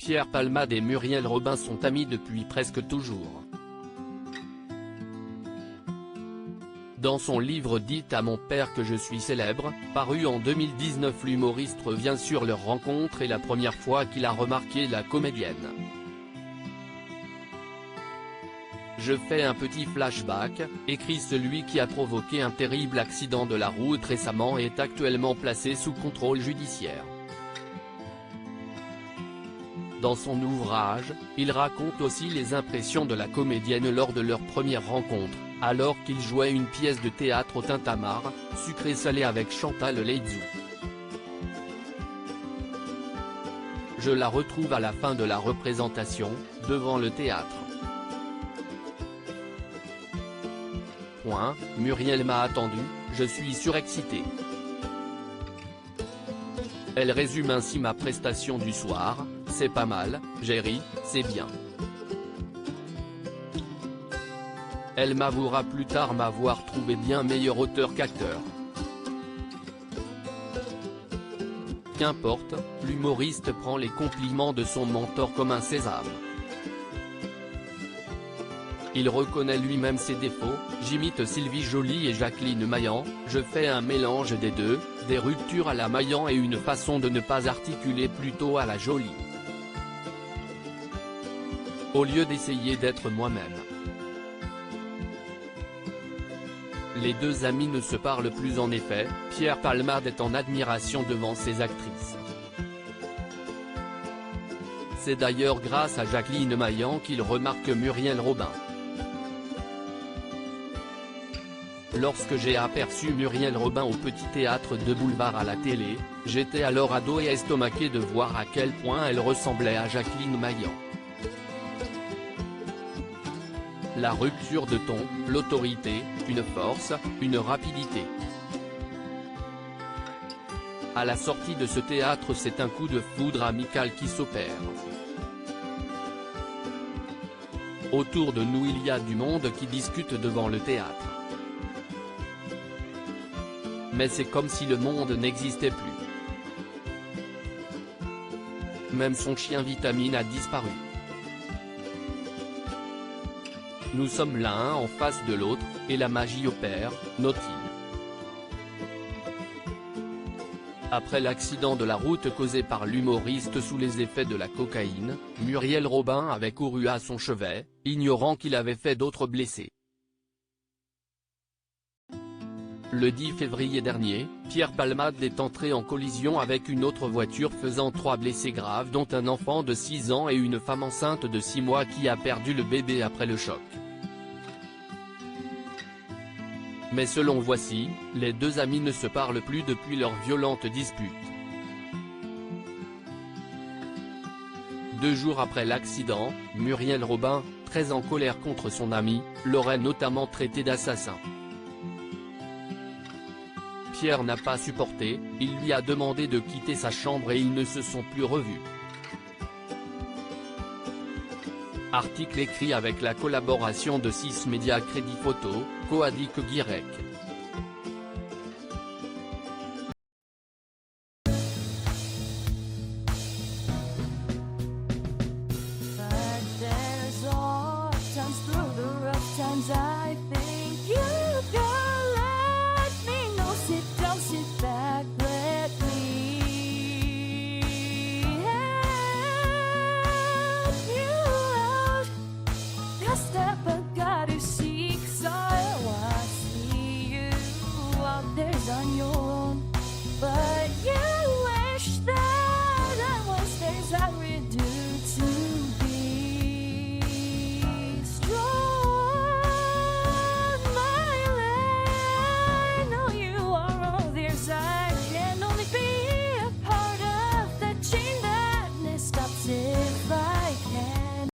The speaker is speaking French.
Pierre Palmade et Muriel Robin sont amis depuis presque toujours. Dans son livre « Dites à mon père que je suis célèbre », paru en 2019, l'humoriste revient sur leur rencontre et la première fois qu'il a remarqué la comédienne. Je fais un petit flashback, écrit celui qui a provoqué un terrible accident de la route récemment et est actuellement placé sous contrôle judiciaire. Dans son ouvrage, il raconte aussi les impressions de la comédienne lors de leur première rencontre, alors qu'il jouait une pièce de théâtre au tintamarre, sucré-salé avec Chantal Laizou. Je la retrouve à la fin de la représentation, devant le théâtre. Muriel m'a attendu, je suis surexcité. Elle résume ainsi ma prestation du soir, c'est pas mal, j'ai ri, c'est bien. Elle m'avouera plus tard m'avoir trouvé bien meilleur auteur qu'acteur. Qu'importe, l'humoriste prend les compliments de son mentor comme un sésame. Il reconnaît lui-même ses défauts, j'imite Sylvie Joly et Jacqueline Maillan, je fais un mélange des deux, des ruptures à la Maillan et une façon de ne pas articuler plutôt à la Joly. Au lieu d'essayer d'être moi-même. Les deux amis ne se parlent plus en effet, Pierre Palmade est en admiration devant ses actrices. C'est d'ailleurs grâce à Jacqueline Maillan qu'il remarque Muriel Robin. Lorsque j'ai aperçu Muriel Robin au Petit Théâtre de Boulevard à la télé, j'étais alors ado et estomaqué de voir à quel point elle ressemblait à Jacqueline Maillan. La rupture de ton, l'autorité, une force, une rapidité. À la sortie de ce théâtre, c'est un coup de foudre amical qui s'opère. Autour de nous il y a du monde qui discute devant le théâtre. Mais c'est comme si le monde n'existait plus. Même son chien Vitamine a disparu. Nous sommes l'un en face de l'autre, et la magie opère, note-t-il. Après l'accident de la route causé par l'humoriste sous les effets de la cocaïne, Muriel Robin avait couru à son chevet, ignorant qu'il avait fait d'autres blessés. Le 10 février dernier, Pierre Palmade est entré en collision avec une autre voiture faisant 3 blessés graves dont un enfant de 6 ans et une femme enceinte de 6 mois qui a perdu le bébé après le choc. Mais selon Voici, les deux amis ne se parlent plus depuis leur violente dispute. 2 jours après l'accident, Muriel Robin, très en colère contre son ami, l'aurait notamment traité d'assassin. Pierre n'a pas supporté, il lui a demandé de quitter sa chambre et ils ne se sont plus revus. Article écrit avec la collaboration de 6 médias Crédit Photo, Coadic Guirec.